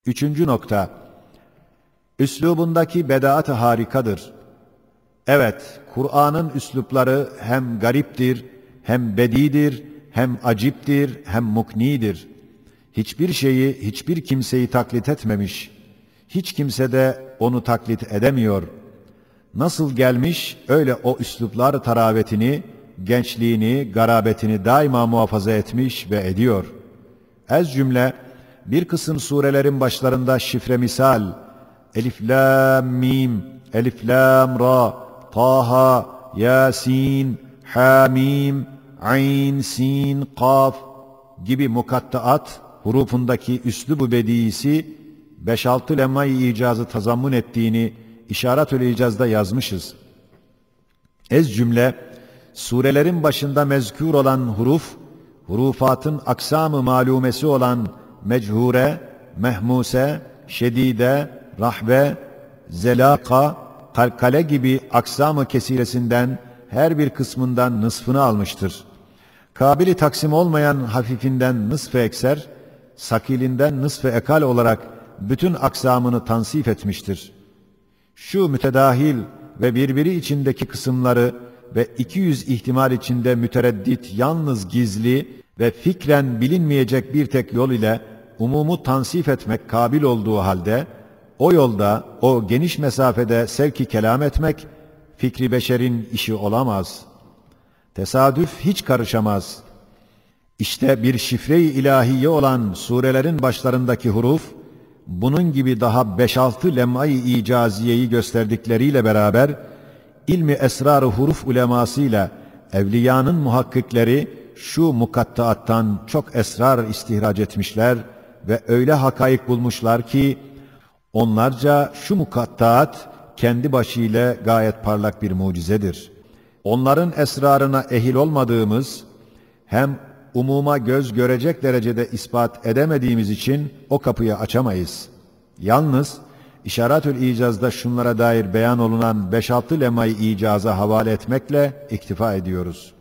Üçüncü nokta, üslubundaki bedaat-ı harikadır. Evet, Kur'an'ın üslupları hem gariptir, hem bedidir, hem aciptir, hem muknidir. Hiçbir şeyi, hiçbir kimseyi taklit etmemiş. Hiç kimse de onu taklit edemiyor. Nasıl gelmiş, öyle o üsluplar taravetini, gençliğini, garabetini daima muhafaza etmiş ve ediyor. Ez cümle, bir kısım surelerin başlarında şifre misal, Elif Lam Mim, Elif Lam Ra, Taha, Yasin, Hamim, Ayn, Sin, Kaf gibi mukattaat hurufundaki üslubu bediyisi 5-6 lemma-i icazı tazammun ettiğini İşaret-ül İcaz'da yazmışız. Ez cümle, surelerin başında mezkûr olan hurufatın aksam-ı malumesi olan mechuure, mehmuse, şedide, rahbe, zelaka, kalkale gibi aksam-ı kesiresinden her bir kısmından nısfını almıştır. Kabili taksim olmayan hafifinden nısf-ı ekser, sakilinden nısf-ı ekal olarak bütün aksamını tansif etmiştir. Şu mütedahil ve birbiri içindeki kısımları ve 200 ihtimal içinde mütereddit, yalnız gizli ve fikren bilinmeyecek bir tek yol ile umumu tansif etmek kabil olduğu halde, o yolda, o geniş mesafede sevki kelam etmek, fikri beşerin işi olamaz. Tesadüf hiç karışamaz. İşte bir şifre-i ilahiye olan surelerin başlarındaki huruf, bunun gibi daha 5-6 lem'ay-i icaziyeyi gösterdikleriyle beraber, ilmi esrar-ı huruf ulemasıyla evliyanın muhakkikleri şu mukattaattan çok esrar istihraç etmişler ve öyle hakaik bulmuşlar ki, onlarca şu mukattaat kendi başıyla gayet parlak bir mucizedir. Onların esrarına ehil olmadığımız, hem umuma göz görecek derecede ispat edemediğimiz için o kapıyı açamayız. Yalnız İşaret-ül İcaz'da şunlara dair beyan olunan 5-6 lemay icaza havale etmekle iktifa ediyoruz.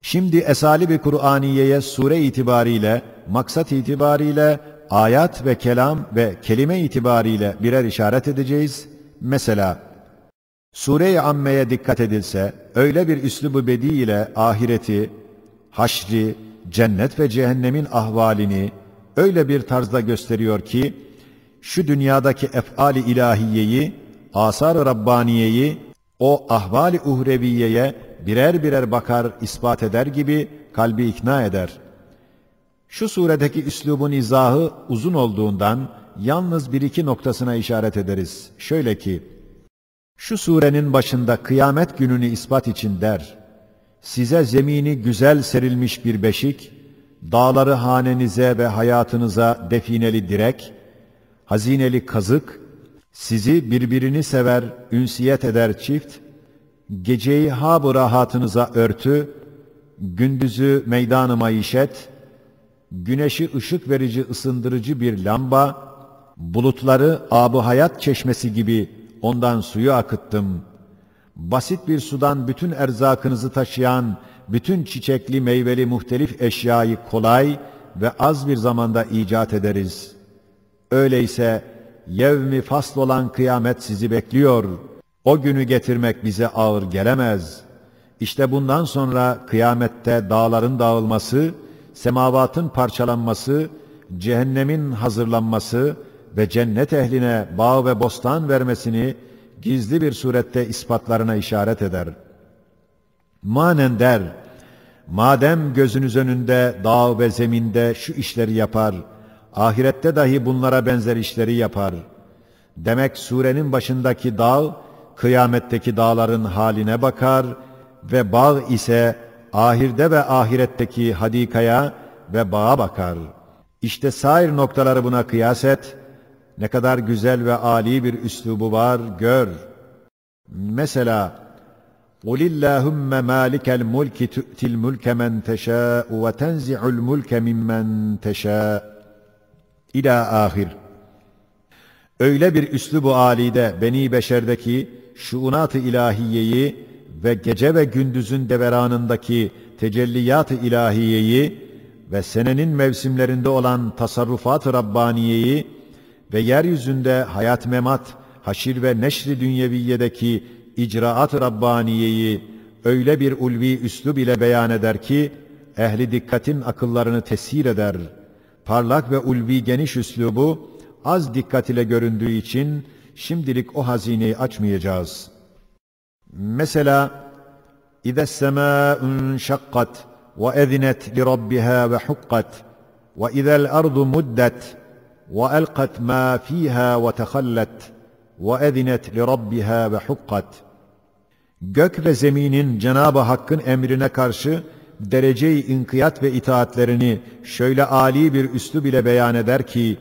Şimdi esali-i Kur'aniye'ye sure itibariyle, maksat itibariyle, ayat ve kelam ve kelime itibariyle birer işaret edeceğiz. Mesela Sure-i Amme'ye dikkat edilse, öyle bir üslubu bedi ile ahireti, haşri, cennet ve cehennemin ahvalini öyle bir tarzda gösteriyor ki, şu dünyadaki ef'al-i ilahiyeyi, asar-ı Rabbaniyeyi, o ahval-i uhreviyeye birer birer bakar, ispat eder gibi kalbi ikna eder. Şu suredeki üslubun izahı uzun olduğundan, yalnız bir iki noktasına işaret ederiz. Şöyle ki, şu surenin başında kıyamet gününü ispat için der, size zemini güzel serilmiş bir beşik, dağları hanenize ve hayatınıza defineli direk, hazineli kazık, sizi birbirini sever, ünsiyet eder çift, geceyi hab-ı rahatınıza örtü, gündüzü meydan-ı maişet, güneşi ışık verici ısındırıcı bir lamba, bulutları ab-ı hayat çeşmesi gibi ondan suyu akıttım. Basit bir sudan bütün erzakınızı taşıyan, bütün çiçekli meyveli muhtelif eşyayı kolay ve az bir zamanda icat ederiz. Öyleyse yevmi fasl olan kıyamet sizi bekliyor. O günü getirmek bize ağır gelemez. İşte bundan sonra kıyamette dağların dağılması, semavatın parçalanması, cehennemin hazırlanması ve cennet ehline bağ ve bostan vermesini gizli bir surette ispatlarına işaret eder. Manen der, madem gözünüz önünde dağ ve zeminde şu işleri yapar, ahirette dahi bunlara benzer işleri yapar. Demek surenin başındaki dağ, kıyametteki dağların haline bakar ve bağ ise ahirde ve ahiretteki hadikaya ve bağa bakar. İşte sair noktaları buna kıyas et, ne kadar güzel ve âli bir üslubu var, gör. Mesela, قُلِ اللّٰهُمَّ مَالِكَ الْمُلْكِ تُؤْتِ الْمُلْكَ مَنْ تَشَاءُ وَتَنْزِعُ الْمُلْكَ مِمَّنْ تَشَاءُ İlâ ahir. Öyle bir üslubu âlide beni beşerdeki şuunat-ı ilahiyeyi ve gece ve gündüzün deveranındaki tecelliyat-ı ilahiyeyi ve senenin mevsimlerinde olan tasarrufat-ı Rabbaniyeyi ve yeryüzünde hayat memat, haşir ve neşri dünyeviyedeki icraat-ı Rabbaniye'yi öyle bir ulvi üslub ile beyan eder ki, ehli dikkatin akıllarını tesir eder. Parlak ve ulvi geniş üslubu, az dikkat ile göründüğü için, şimdilik o hazineyi açmayacağız. Mesela, اِذَا السَّمَاءُ انشَقَّتْ وَاَذِنَتْ لِرَبِّهَا وَحُقَّتْ وَاِذَا الْأَرْضُ مُدَّتْ وَأَلْقَتْ مَا ف۪يهَا وَتَخَلَّتْ وَاَذِنَتْ لِرَبِّهَا وَحُقَّتْ. Gök ve zeminin Cenab-ı Hakk'ın emrine karşı derece-i inkiyat ve itaatlerini şöyle âli bir üslub ile beyan eder ki,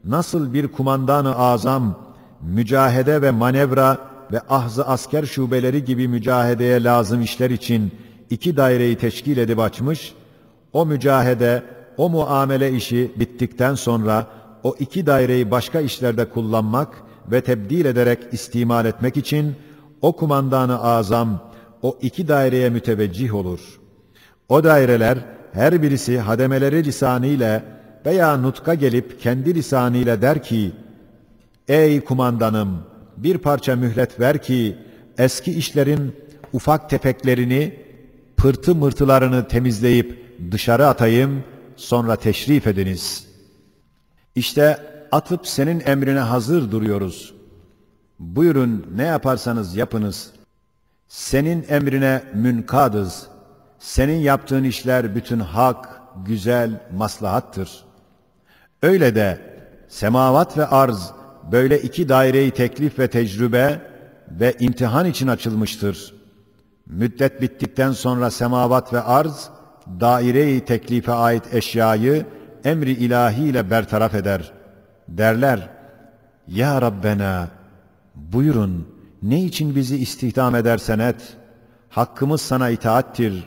nasıl bir kumandan-ı azam, mücahede ve manevra ve ahz-ı asker şubeleri gibi mücahedeye lazım işler için iki daireyi teşkil edip açmış, o mücahede, o muamele işi bittikten sonra o iki daireyi başka işlerde kullanmak ve tebdil ederek istimal etmek için o kumandan-ı azam o iki daireye müteveccih olur. O daireler her birisi hademeleri lisanıyla veya nutka gelip kendi lisanıyla der ki, ey kumandanım, bir parça mühlet ver ki eski işlerin ufak tefeklerini, pırtı mırtılarını temizleyip dışarı atayım, sonra teşrif ediniz. İşte atıp senin emrine hazır duruyoruz. Buyurun ne yaparsanız yapınız. Senin emrine münkadız. Senin yaptığın işler bütün hak, güzel, maslahattır. Öyle de semavat ve arz böyle iki daireyi teklif ve tecrübe ve imtihan için açılmıştır. Müddet bittikten sonra semavat ve arz daire-i teklife ait eşyayı emri ilahiyle bertaraf eder. Derler, ya Rabbena, buyurun ne için bizi istihdam edersen et, hakkımız sana itaattir,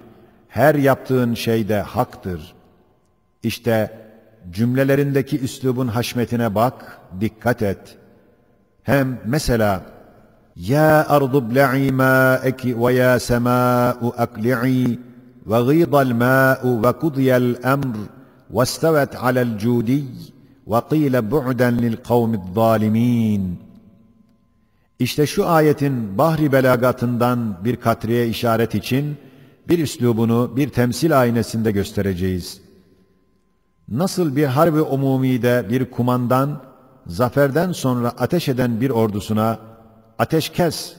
her yaptığın şeyde haktır. İşte cümlelerindeki üslubun haşmetine bak, dikkat et. Hem mesela, ya ardu ble'i mâeki ve ya semâ'u akli'i ve gîdal mâ'u ve kudiyel emr ve istevet alel cûdiy ve qîle bu'den lil kavmi'd-zâlimîn. İşte şu ayetin bahri belagatından bir katreye işaret için bir üslubunu bir temsil aynesinde göstereceğiz. Nasıl bir harbi umumide bir kumandan, zaferden sonra ateş eden bir ordusuna, ateş kes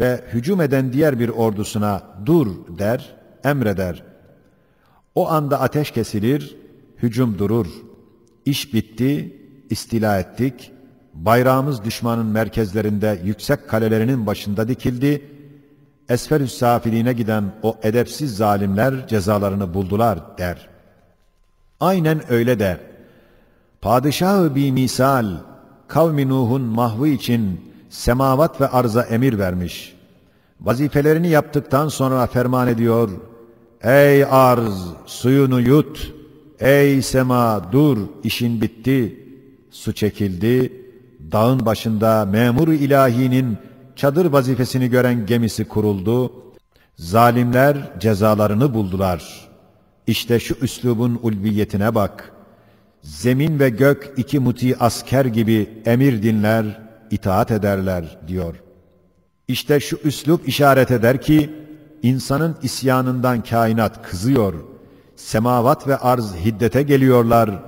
ve hücum eden diğer bir ordusuna dur der, emreder. O anda ateş kesilir, hücum durur. İş bitti, istila ettik, bayrağımız düşmanın merkezlerinde yüksek kalelerinin başında dikildi, esfel-ü safiline giden o edepsiz zalimler cezalarını buldular der. Aynen öyle de, padişah-ı bimisal, kavmi Nuh'un mahvı için semavat ve arza emir vermiş. Vazifelerini yaptıktan sonra ferman ediyor, ey arz, suyunu yut, ey sema, dur, işin bitti. Su çekildi, dağın başında memur-u ilahinin çadır vazifesini gören gemisi kuruldu, zalimler cezalarını buldular. İşte şu üslubun ulviyetine bak. Zemin ve gök iki muti asker gibi emir dinler, itaat ederler diyor. İşte şu üslub işaret eder ki, insanın isyanından kainat kızıyor, semavat ve arz hiddete geliyorlar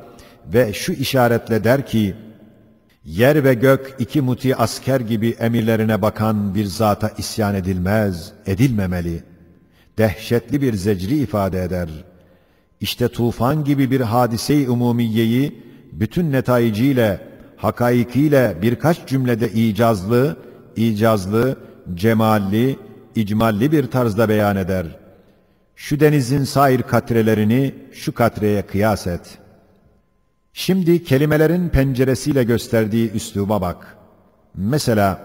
ve şu işaretle der ki, yer ve gök iki muti asker gibi emirlerine bakan bir zata isyan edilmez, edilmemeli. Dehşetli bir zecri ifade eder. İşte tufan gibi bir hadise-i umumiyeyi bütün netayiciyle, hakaikiyle birkaç cümlede icazlı, cemalli, icmalli bir tarzda beyan eder. Şu denizin sair katrelerini şu katreye kıyas et. Şimdi kelimelerin penceresiyle gösterdiği üsluba bak. Mesela,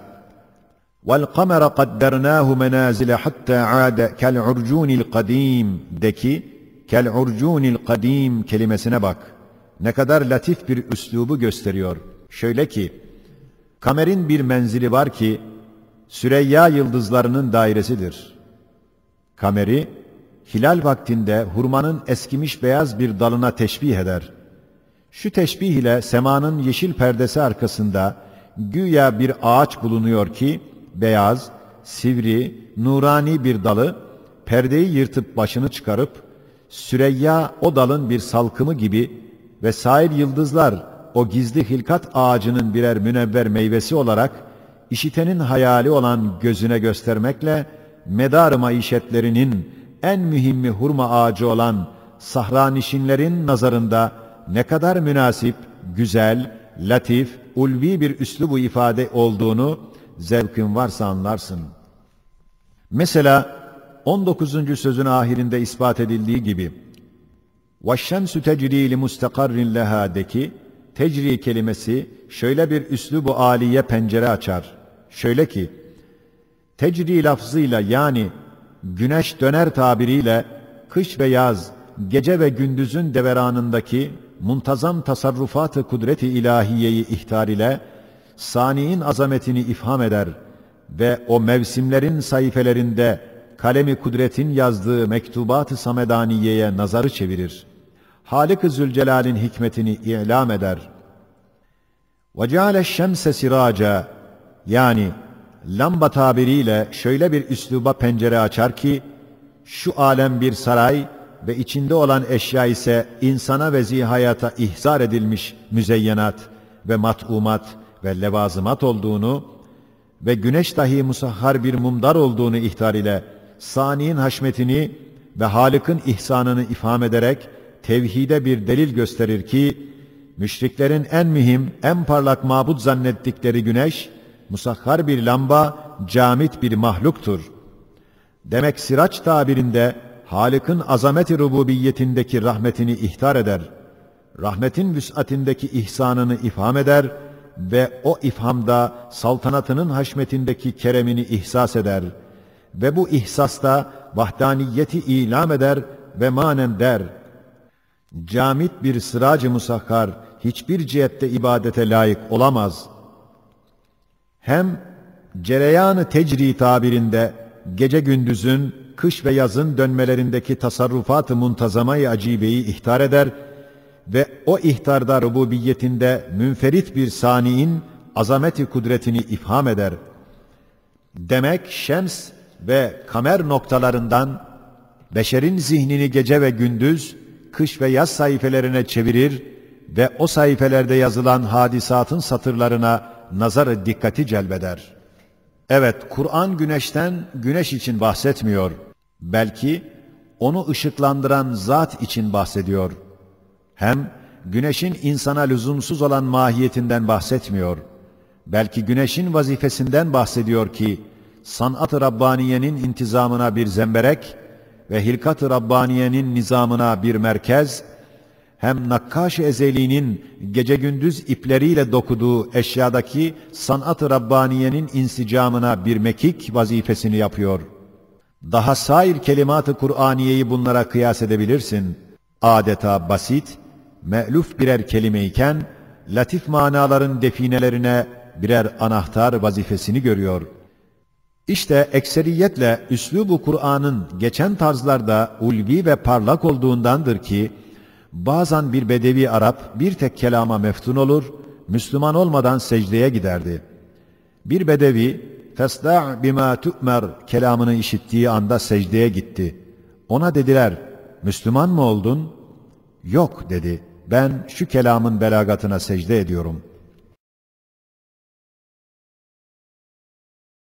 وَالْقَمَرَ قَدَّرْنَاهُ مَنَازِلَ حَتَّى عَادَ كَالْعُرْجُونِ الْقَد۪يمِ deki kel-urcunil kadim kelimesine bak. Ne kadar latif bir üslubu gösteriyor. Şöyle ki, kamerin bir menzili var ki, Süreyya yıldızlarının dairesidir. Kameri, hilal vaktinde hurmanın eskimiş beyaz bir dalına teşbih eder. Şu teşbih ile semanın yeşil perdesi arkasında güya bir ağaç bulunuyor ki, beyaz, sivri, nurani bir dalı, perdeyi yırtıp başını çıkarıp, Süreyya o dalın bir salkımı gibi ve sair yıldızlar o gizli hilkat ağacının birer münevver meyvesi olarak, işitenin hayali olan gözüne göstermekle, medar-ı maişetlerinin en mühimmi hurma ağacı olan sahranişinlerin nazarında ne kadar münasip, güzel, latif, ulvi bir üslubu ifade olduğunu zevkin varsa anlarsın. Mesela 19. sözün ahirinde ispat edildiği gibi وَالشَّمْسُ تَجْرِي لِمُسْتَقَرٍ لَهَا"deki tecri kelimesi şöyle bir üslubu âliye pencere açar. Şöyle ki, tecri lafzıyla yani güneş döner tabiriyle kış ve yaz, gece ve gündüzün deveranındaki muntazam tasarrufat-ı kudret-i ilahiyeyi ihtar ile sani'in azametini ifham eder ve o mevsimlerin sayfelerinde kalemi kudretin yazdığı mektubat-ı samedaniyeye nazarı çevirir. Halik-i Zülcelal'in hikmetini ilam eder. وَجَعَلَ الشَّمْسَ سِرَاجًا yani lamba tabiriyle şöyle bir üsluba pencere açar ki, şu alem bir saray ve içinde olan eşya ise insana ve zihayata ihzar edilmiş müzeyyenat ve mat'umat ve levazımat olduğunu ve güneş dahi musahhar bir mumdar olduğunu ihtar ile sani'in haşmetini ve Halık'ın ihsanını ifham ederek tevhide bir delil gösterir ki, müşriklerin en mühim, en parlak mabut zannettikleri güneş, musahhar bir lamba, camit bir mahluktur. Demek siraç tabirinde Halık'ın azamet-i rububiyetindeki rahmetini ihtar eder, rahmetin vüs'atindeki ihsanını ifham eder ve o ifhamda saltanatının haşmetindeki keremini ihsas eder ve bu ihsasta vahdaniyeti ilam eder ve manen der: camit bir sırac-ı musahhar hiçbir cihette ibadete layık olamaz. Hem cereyan-ı tecri tabirinde gece gündüzün, kış ve yazın dönmelerindeki tasarrufat-ı muntazama-i acibeyi ihtar eder ve o ihtarda rububiyetinde münferit bir sani'in azameti kudretini ifham eder. Demek şems ve kamer noktalarından beşerin zihnini gece ve gündüz, kış ve yaz sayfelerine çevirir ve o sayfelerde yazılan hadisatın satırlarına nazar-ı dikkati celbeder. Evet, Kur'an güneşten, güneş için bahsetmiyor. Belki onu ışıklandıran zat için bahsediyor. Hem güneşin insana lüzumsuz olan mahiyetinden bahsetmiyor. Belki güneşin vazifesinden bahsediyor ki, sanat-ı Rabbaniye'nin intizamına bir zemberek ve hilkat-ı Rabbaniye'nin nizamına bir merkez, hem Nakkaş-ı Ezeli'nin gece gündüz ipleriyle dokuduğu eşyadaki sanat-ı Rabbaniye'nin insicamına bir mekik vazifesini yapıyor. Daha sair kelimat-ı Kur'aniyeyi bunlara kıyas edebilirsin. Adeta basit, me'luf birer kelimeyken, latif manaların definelerine birer anahtar vazifesini görüyor. İşte ekseriyetle üslûb-u Kur'an'ın geçen tarzlarda ulvi ve parlak olduğundandır ki, bazen bir bedevi Arap bir tek kelama meftun olur, Müslüman olmadan secdeye giderdi. Bir bedevi, "Fesda' bima tu'mer" kelamını işittiği anda secdeye gitti. Ona dediler, "Müslüman mı oldun?" "Yok" dedi, "Ben şu kelamın belagatına secde ediyorum."